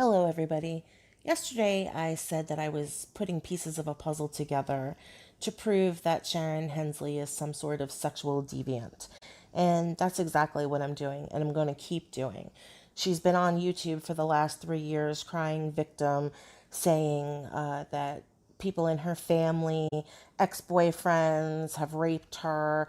Hello, everybody. Yesterday, I said that I was putting pieces of a puzzle together to prove that Sharon Hensley is some sort of sexual deviant. And that's exactly what I'm doing, and I'm going to keep doing. She's been on YouTube for the last 3 years crying victim, saying that people in her family, ex boyfriends, have raped her.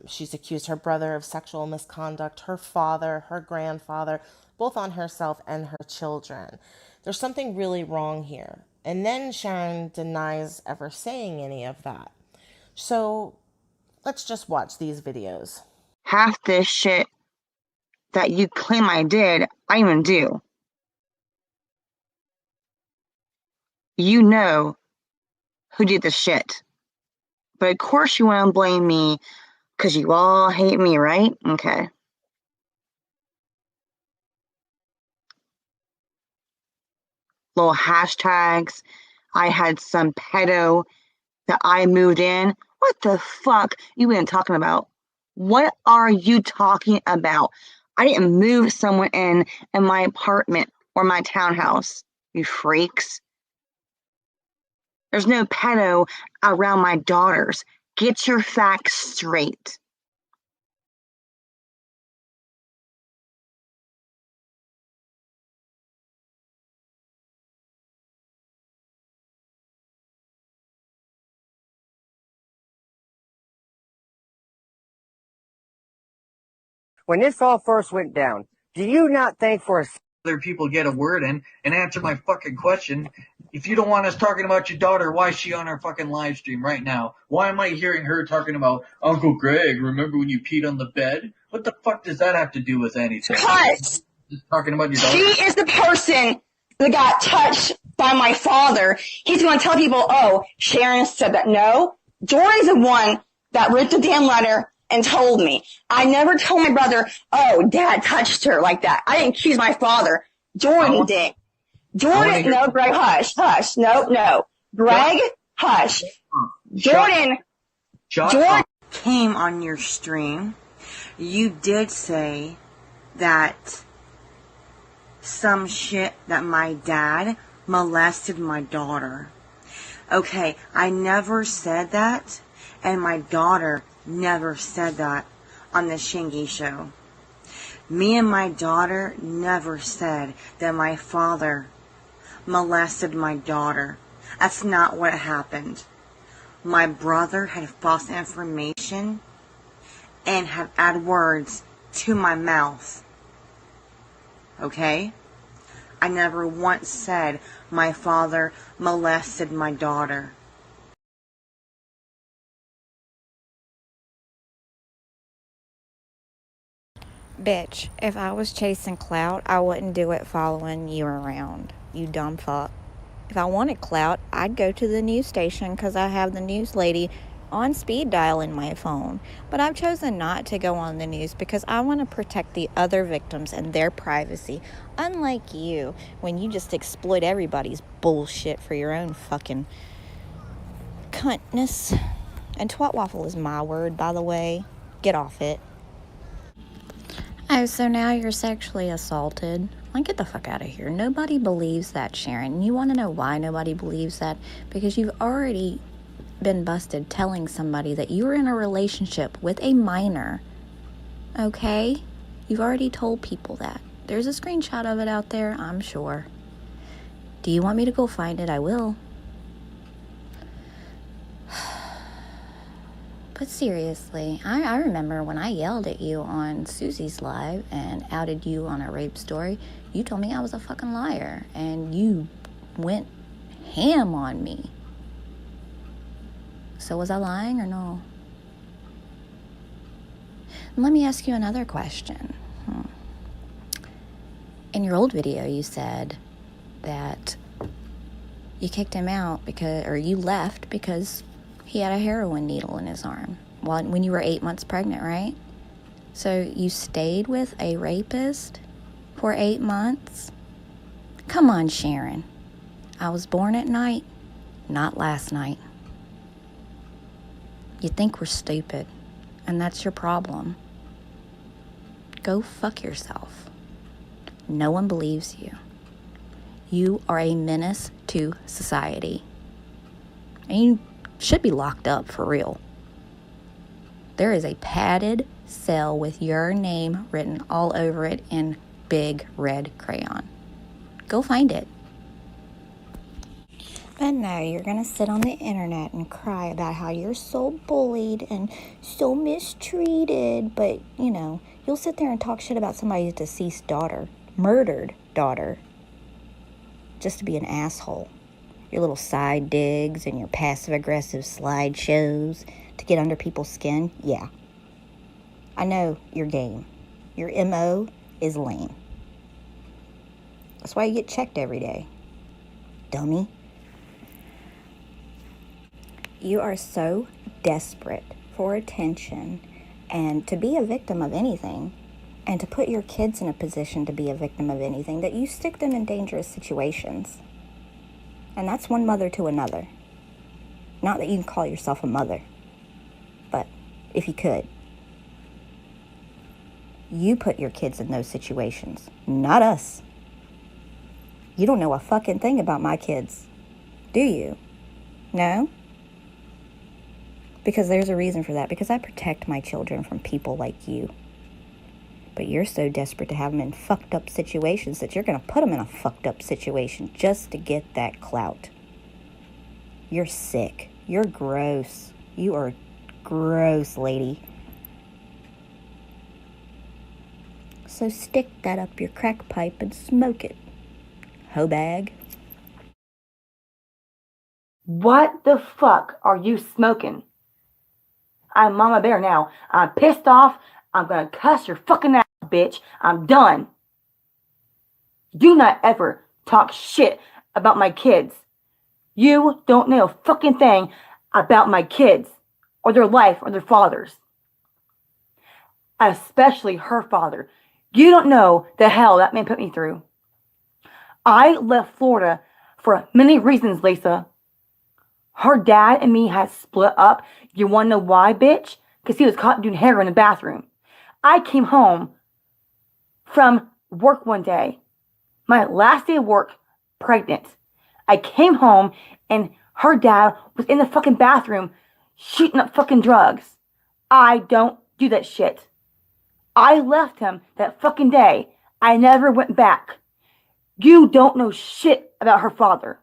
She's accused her brother of sexual misconduct, her father, her grandfather, both on herself and her children. There's something really wrong here. And then Sharon denies ever saying any of that. So let's just watch these videos. Half this shit that you claim I did, I even do. You know who did the shit. But of course you want to blame me because you all hate me, right? Okay. Little hashtags. I had some pedo that I moved in. What the fuck you been talking about? What are you talking about? I didn't move someone in my apartment or my townhouse, you freaks. There's no pedo around my daughters. Get your facts straight. When this all first went down, do you not think for a other people get a word in and answer my fucking question? If you don't want us talking about your daughter, why is she on our fucking live stream right now? Why am I hearing her talking about Uncle Greg? Remember when you peed on the bed? What the fuck does that have to do with anything? Because Just talking about your daughter. she is the person that got touched by my father. He's going to tell people, oh, Sharon said that. No, Jordan's the one that wrote the damn letter and told me. I never told my brother, oh, Dad touched her like that. I didn't accuse my father. Jordan did. Jordan, no, Greg, hush, hush. No. Greg, hush. Jordan came on your stream. You did say that some shit that my dad molested my daughter. Okay, I never said that, and my daughter never said that on the Shingy show. Me and my daughter never said that my father molested my daughter. That's not what happened. My brother had false information and had add words to my mouth. Okay? I never once said my father molested my daughter. Bitch, if I was chasing clout, I wouldn't do it following you around, you dumb fuck. If I wanted clout, I'd go to the news station because I have the news lady on speed dial in my phone. But I've chosen not to go on the news because I want to protect the other victims and their privacy. Unlike you, when you just exploit everybody's bullshit for your own fucking cuntness. And twat waffle is my word, by the way. Get off it. Oh, so now you're sexually assaulted? Like, get the fuck out of here. Nobody believes that, Sharon. You want to know why nobody believes that? Because you've already been busted telling somebody that you were in a relationship with a minor. Okay? You've already told people that. There's a screenshot of it out there, I'm sure. Do you want me to go find it? I will. But seriously, I remember when I yelled at you on Susie's live and outed you on a rape story, you told me I was a fucking liar, and you went ham on me. So was I lying or no? Let me ask you another question. In your old video, you said that you kicked him out because, or you left because he had a heroin needle in his arm when you were 8 months pregnant, right? So you stayed with a rapist for 8 months? Come on, Sharon. I was born at night, not last night. You think we're stupid, and that's your problem. Go fuck yourself. No one believes you. You are a menace to society. And you should be locked up for real. There is a padded cell with your name written all over it in big red crayon. Go find it. But no, you're gonna sit on the internet and cry about how you're so bullied and so mistreated. But, you know, you'll sit there and talk shit about somebody's deceased daughter, murdered daughter, just to be an asshole. Your little side digs and your passive-aggressive slideshows to get under people's skin. Yeah. I know your game. Your MO is lame. That's why you get checked every day. Dummy. You are so desperate for attention and to be a victim of anything, and to put your kids in a position to be a victim of anything, that you stick them in dangerous situations. And that's one mother to another. Not that you can call yourself a mother, but if you could. You put your kids in those situations, not us. You don't know a fucking thing about my kids, do you? No? Because there's a reason for that. Because I protect my children from people like you. But you're so desperate to have them in fucked up situations that you're going to put them in a fucked up situation just to get that clout. You're sick. You're gross. You are gross, lady. So stick that up your crack pipe and smoke it. Hoe bag. What the fuck are you smoking? I'm Mama Bear now. I'm pissed off. I'm gonna cuss your fucking ass, bitch. I'm done. Do not ever talk shit about my kids. You don't know a fucking thing about my kids, or their life, or their fathers. Especially her father. You don't know the hell that man put me through. I left Florida for many reasons, Lisa. Her dad and me had split up. You wanna know why, bitch? Because he was caught doing heroin in the bathroom. I came home from work one day, my last day of work, pregnant. I came home and her dad was in the fucking bathroom shooting up fucking drugs. I don't do that shit. I left him that fucking day. I never went back. You don't know shit about her father.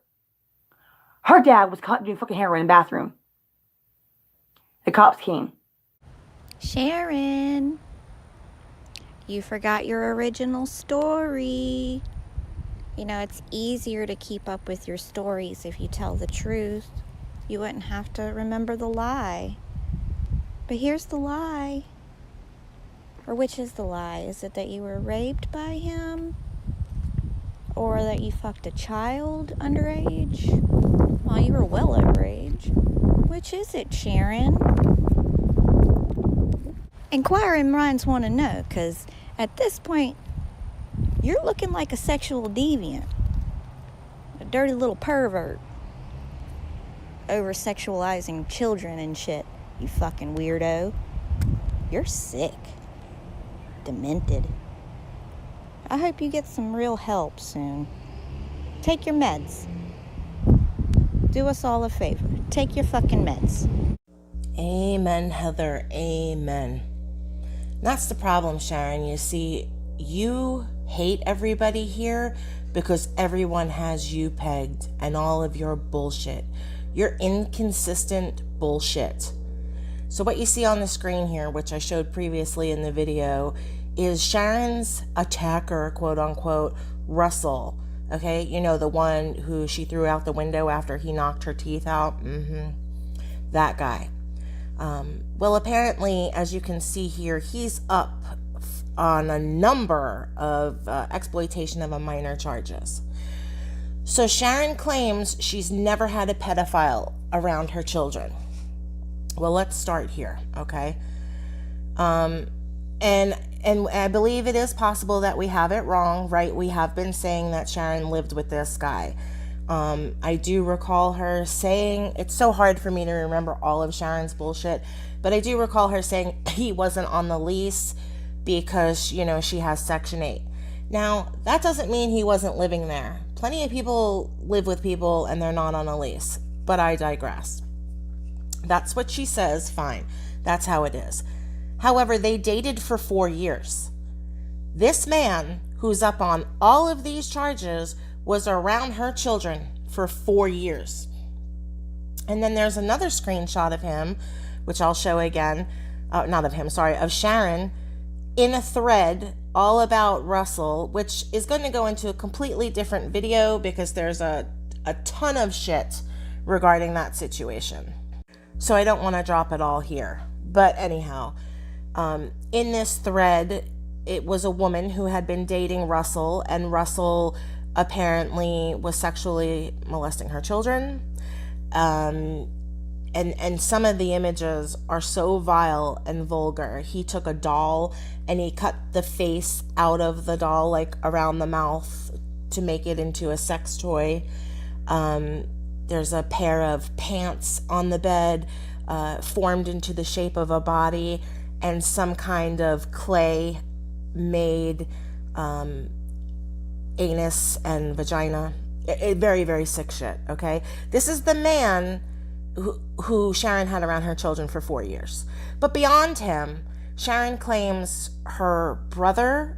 Her dad was caught doing fucking heroin in the bathroom. The cops came. Sharon, you forgot your original story. You know, it's easier to keep up with your stories if you tell the truth. You wouldn't have to remember the lie. But here's the lie. Or which is the lie? Is it that you were raped by him? Or that you fucked a child underage? Well, you were well overage. Which is it, Sharon? Inquiring minds want to know, because at this point, you're looking like a sexual deviant. A dirty little pervert. Over-sexualizing children and shit, you fucking weirdo. You're sick. Demented. I hope you get some real help soon. Take your meds. Do us all a favor. Take your fucking meds. Amen, Heather. Amen. That's the problem, Sharon. You see, you hate everybody here because everyone has you pegged and all of your bullshit. Your inconsistent bullshit. So what you see on the screen here, which I showed previously in the video, is Sharon's attacker, quote unquote, Russell. Okay, you know, the one who she threw out the window after he knocked her teeth out? That guy. Well, apparently, as you can see here, he's up on a number of exploitation of a minor charges. So Sharon claims she's never had a pedophile around her children. Well, let's start here, okay? And I believe it is possible that we have it wrong, right? We have been saying that Sharon lived with this guy. I do recall her saying, it's so hard for me to remember all of Sharon's bullshit, but I do recall her saying he wasn't on the lease because, you know, she has Section 8. Now, that doesn't mean he wasn't living there. Plenty of people live with people and they're not on a lease, but I digress. That's what she says, fine. That's how it is. However, they dated for 4 years. This man, who's up on all of these charges, was around her children for 4 years. And then there's another screenshot of him, which I'll show again, of Sharon, in a thread all about Russell, which is going to go into a completely different video because there's a ton of shit regarding that situation. So I don't want to drop it all here. But anyhow, in this thread, it was a woman who had been dating Russell, and Russell apparently was sexually molesting her children. And some of the images are so vile and vulgar. He took a doll and he cut the face out of the doll, like around the mouth, to make it into a sex toy. There's a pair of pants on the bed, formed into the shape of a body, and some kind of clay made anus and vagina. Very, very sick shit, okay? This is the man who Sharon had around her children for 4 years. But beyond him, Sharon claims her brother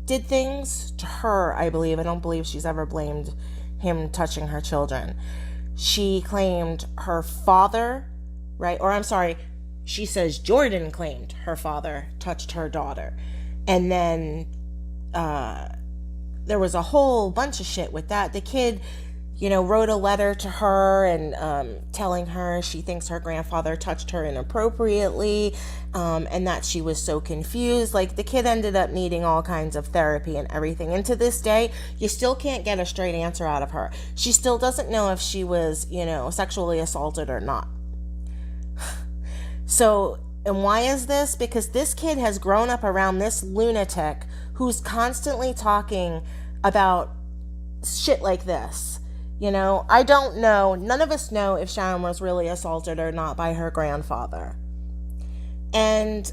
did things to her, I believe. I don't believe she's ever blamed him touching her children. She claimed her father, right? Or I'm sorry, she says Jordan claimed her father touched her daughter. And then there was a whole bunch of shit with that. The kid, wrote a letter to her and telling her she thinks her grandfather touched her inappropriately, and that she was so confused. Like, the kid ended up needing all kinds of therapy and everything. And to this day, you still can't get a straight answer out of her. She still doesn't know if she was, sexually assaulted or not. So, and why is this? Because this kid has grown up around this lunatic who's constantly talking about shit like this. I don't know. None of us know if Sharon was really assaulted or not by her grandfather. And,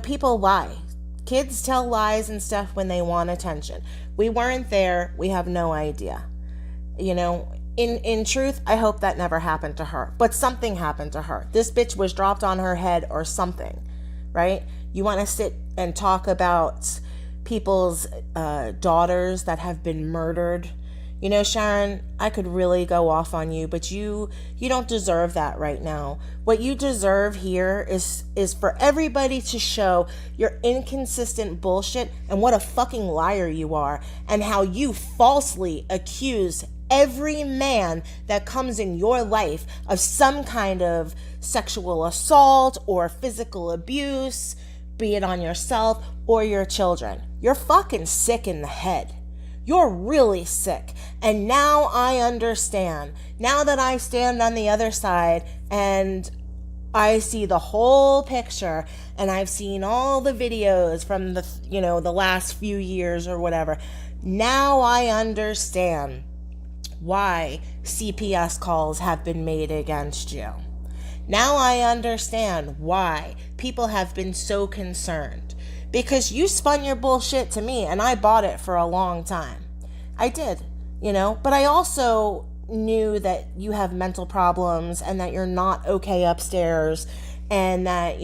people lie. Kids tell lies and stuff when they want attention. We weren't there. We have no idea. In truth, I hope that never happened to her. But something happened to her. This bitch was dropped on her head or something, right? You want to sit and talk about people's daughters that have been murdered. Sharon, I could really go off on you, but you don't deserve that right now. What you deserve here is for everybody to show your inconsistent bullshit and what a fucking liar you are, and how you falsely accuse every man that comes in your life of some kind of sexual assault or physical abuse, be it on yourself or your children. You're fucking sick in the head. You're really sick. And now I understand. Now that I stand on the other side and I see the whole picture, and I've seen all the videos from the last few years or whatever. Now I understand why CPS calls have been made against you. Now I understand why people have been so concerned. Because you spun your bullshit to me and I bought it for a long time. I did, but I also knew that you have mental problems and that you're not okay upstairs, and that,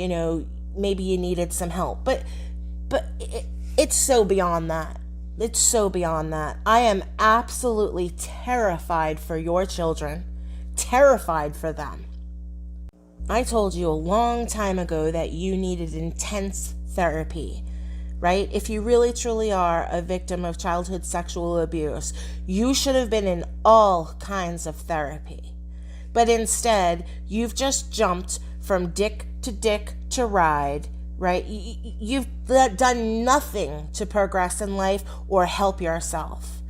maybe you needed some help. But it's so beyond that. It's so beyond that. I am absolutely terrified for your children. Terrified for them. I told you a long time ago that you needed intense therapy, right? If you really truly are a victim of childhood sexual abuse, you should have been in all kinds of therapy. But instead, you've just jumped from dick to ride, right? You've done nothing to progress in life or help yourself.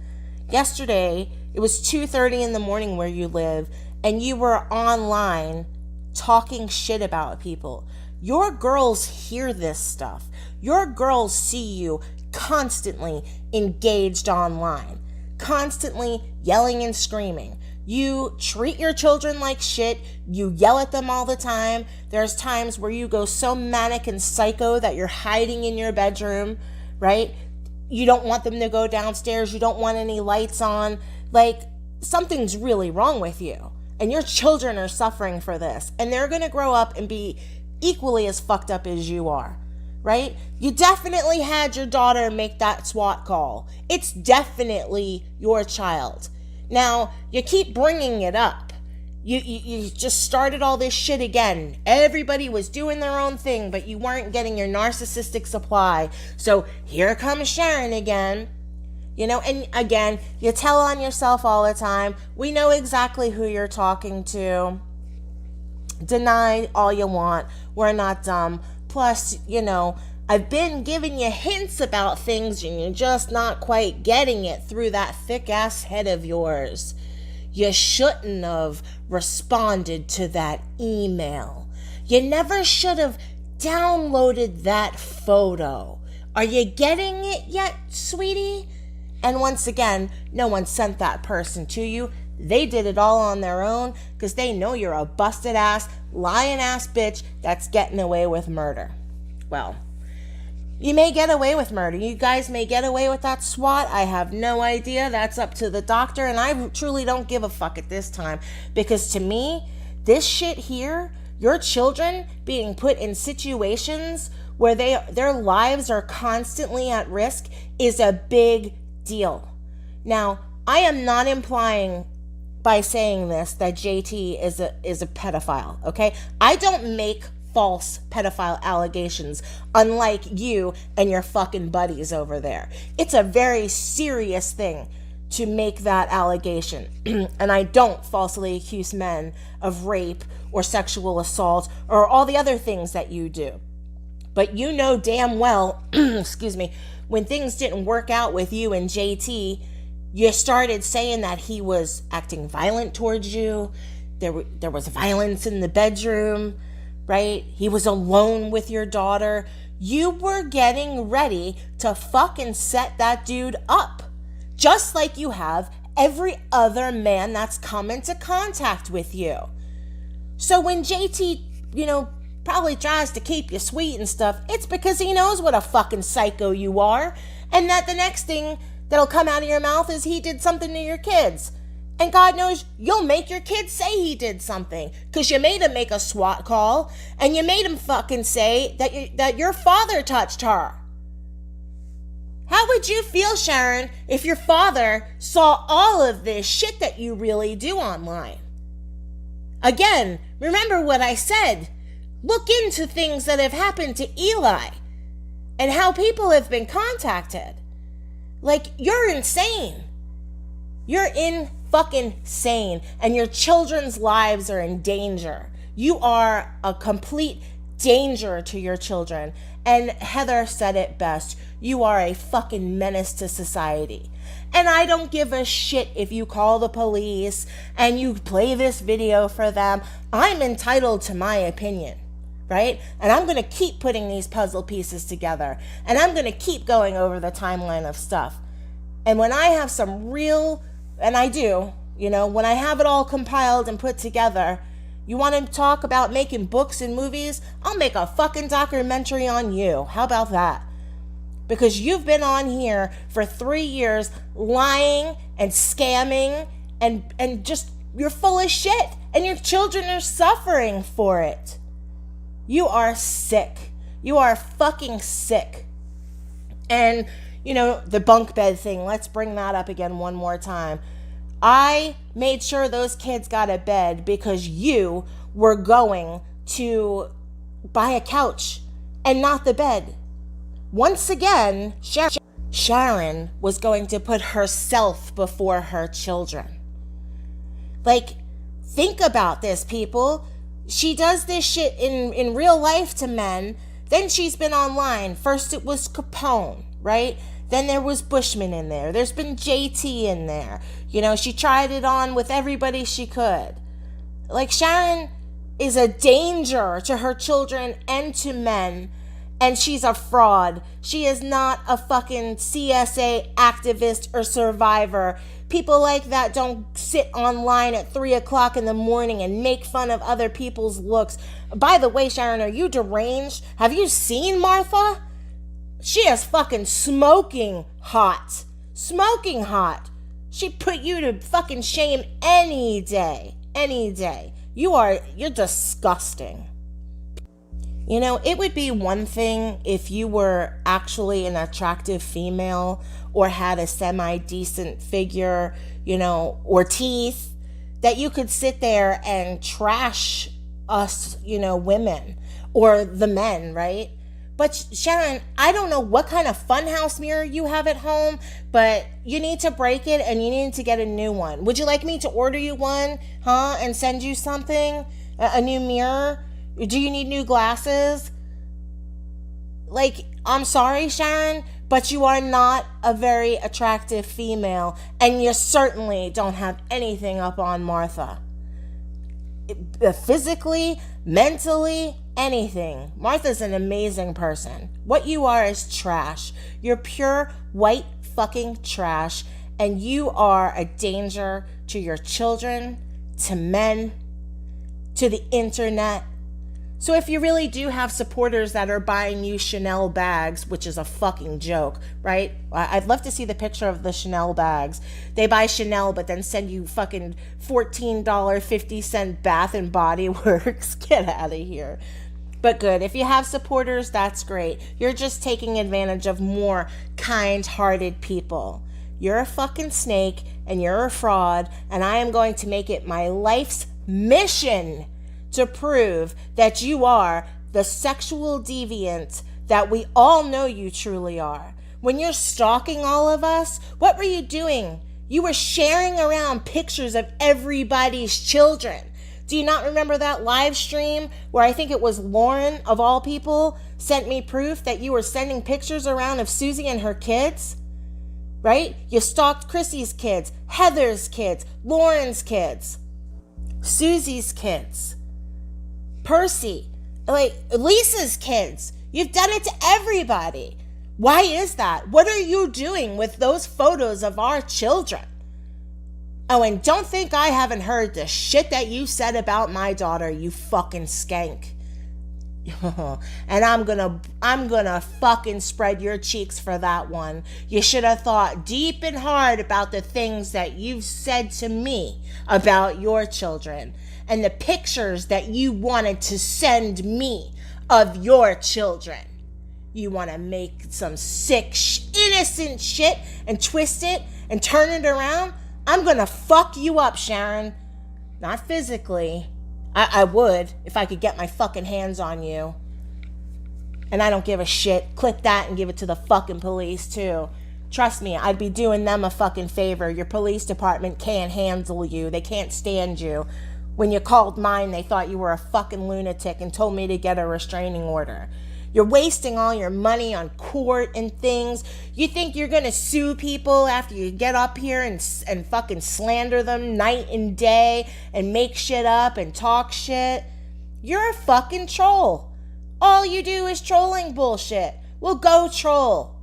Yesterday, it was 2:30 in the morning where you live, and you were online talking shit about people. Your girls hear this stuff. Your girls see you constantly engaged online, constantly yelling and screaming. You treat your children like shit. You yell at them all the time. There's times where you go so manic and psycho that you're hiding in your bedroom, right? You don't want them to go downstairs. You don't want any lights on. Like, something's really wrong with you. And your children are suffering for this. And they're going to grow up and be equally as fucked up as you are, right? You definitely had your daughter make that SWAT call. It's definitely your child. Now, you keep bringing it up. You just started all this shit again. Everybody was doing their own thing, but you weren't getting your narcissistic supply. So here comes Sharon again. You know, and again, you tell on yourself all the time. We know exactly who you're talking to. Deny all you want. We're not dumb. Plus, you know, I've been giving you hints about things and you're just not quite getting it through that thick-ass head of yours. You shouldn't have responded to that email. You never should have downloaded that photo. Are you getting it yet, sweetie? And once again, no one sent that person to you. They did it all on their own because they know you're a busted ass, lying ass bitch that's getting away with murder. Well, you may get away with murder. You guys may get away with that SWAT. I have no idea. That's up to the doctor. And I truly don't give a fuck at this time. Because to me, this shit here, your children being put in situations where their lives are constantly at risk is a big deal. Now, I am not implying by saying this that JT is a pedophile, okay? I don't make false pedophile allegations, unlike you and your fucking buddies over there. It's a very serious thing to make that allegation. And I don't falsely accuse men of rape or sexual assault or all the other things that you do. But you know damn well, excuse me, when things didn't work out with you and JT, you started saying that he was acting violent towards you. There was violence in the bedroom. Right? He was alone with your daughter. You were getting ready to fucking set that dude up. Just like you have every other man that's come into contact with you. So when JT, probably tries to keep you sweet and stuff, it's because he knows what a fucking psycho you are. And that the next thing that'll come out of your mouth is he did something to your kids. And God knows you'll make your kids say he did something because you made him make a SWAT call and you made him fucking say that your father touched her. How would you feel, Sharon, if your father saw all of this shit that you really do online? Again, remember what I said. Look into things that have happened to Eli and how people have been contacted. Like, you're insane. You're fucking sane, and your children's lives are in danger. You are a complete danger to your children. And Heather said it best. You are a fucking menace to society. And I don't give a shit if you call the police and you play this video for them. I'm entitled to my opinion, right? And I'm going to keep putting these puzzle pieces together. And I'm going to keep going over the timeline of stuff. And when I have some real... And I do, when I have it all compiled and put together, you want to talk about making books and movies? I'll make a fucking documentary on you. How about that? Because you've been on here for 3 years lying and scamming and just, you're full of shit. And your children are suffering for it. You are sick. You are fucking sick. And... the bunk bed thing, let's bring that up again one more time. I made sure those kids got a bed because you were going to buy a couch and not the bed. Once again, Sharon was going to put herself before her children. Like, think about this, people. She does this shit in real life to men. Then she's been online. First it was Capone, right? Then there was Bushman in there. There's been JT in there. She tried it on with everybody she could. Like, Sharon is a danger to her children and to men. And she's a fraud. She is not a fucking CSA activist or survivor. People like that don't sit online at 3 o'clock in the morning and make fun of other people's looks. By the way, Sharon, are you deranged? Have you seen Martha? She is fucking smoking hot. Smoking hot. She'd put you to fucking shame any day. Any day. You're disgusting. You know, it would be one thing if you were actually an attractive female or had a semi-decent figure, you know, or teeth, that you could sit there and trash us, you know, women or the men, right? But Sharon, I don't know what kind of funhouse mirror you have at home, but you need to break it and you need to get a new one. Would you like me to order you one, huh? And send you something? A new mirror? Do you need new glasses? Like, I'm sorry, Sharon, but you are not a very attractive female, and you certainly don't have anything up on Martha. Physically, mentally, anything. Martha's an amazing person. What you are is trash. You're pure white fucking trash, and you are a danger to your children, to men, to the internet. So if you really do have supporters that are buying you Chanel bags, which is a fucking joke, right? I'd love to see the picture of the Chanel bags. They buy Chanel but then send you fucking $14.50 Bath and Body Works. Get out of here. But good, if you have supporters, that's great. You're just taking advantage of more kind-hearted people. You're a fucking snake and you're a fraud, and I am going to make it my life's mission to prove that you are the sexual deviant that we all know you truly are. When you're stalking all of us, what were you doing? You were sharing around pictures of everybody's children. Do you not remember that live stream where I think it was Lauren, of all people, sent me proof that you were sending pictures around of Susie and her kids? Right? You stalked Chrissy's kids, Heather's kids, Lauren's kids, Susie's kids, Percy, like Lisa's kids. You've done it to everybody. Why is that? What are you doing with those photos of our children? Oh, and don't think I haven't heard the shit that you said about my daughter, you fucking skank. And I'm gonna fucking spread your cheeks for that one. You should have thought deep and hard about the things that you've said to me about your children and the pictures that you wanted to send me of your children. You want to make some sick, innocent shit and twist it and turn it around? I'm gonna fuck you up, Sharon. Not physically. I would if I could get my fucking hands on you. And I don't give a shit. Clip that and give it to the fucking police too. Trust me, I'd be doing them a fucking favor. Your police department can't handle you. They can't stand you. When you called mine, they thought you were a fucking lunatic and told me to get a restraining order. You're wasting all your money on court and things. You think you're gonna sue people after you get up here and fucking slander them night and day and make shit up and talk shit? You're a fucking troll. All you do is trolling bullshit. Well, go troll.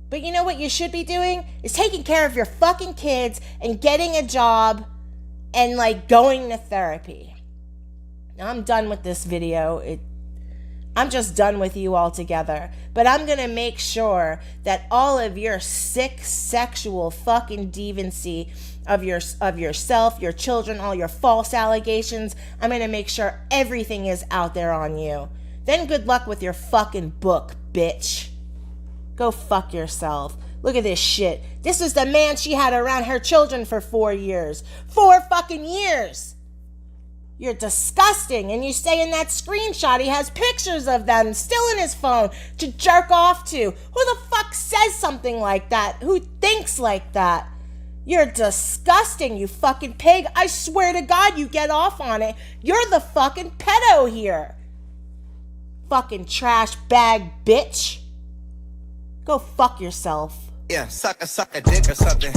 But you know what you should be doing? Is taking care of your fucking kids and getting a job and like going to therapy. Now I'm done with this video. I'm just done with you altogether. But I'm going to make sure that all of your sick sexual fucking deviancy of yourself, your children, all your false allegations, I'm going to make sure everything is out there on you. Then good luck with your fucking book, bitch. Go fuck yourself. Look at this shit. This was the man she had around her children for 4 years. 4 fucking years. You're disgusting. And you say in that screenshot he has pictures of them still in his phone to jerk off to. Who the fuck says something like that? Who thinks like that? You're disgusting, you fucking pig. I swear to God you get off on it. You're the fucking pedo here. Fucking trash bag bitch. Go fuck yourself. Yeah, suck a dick or something.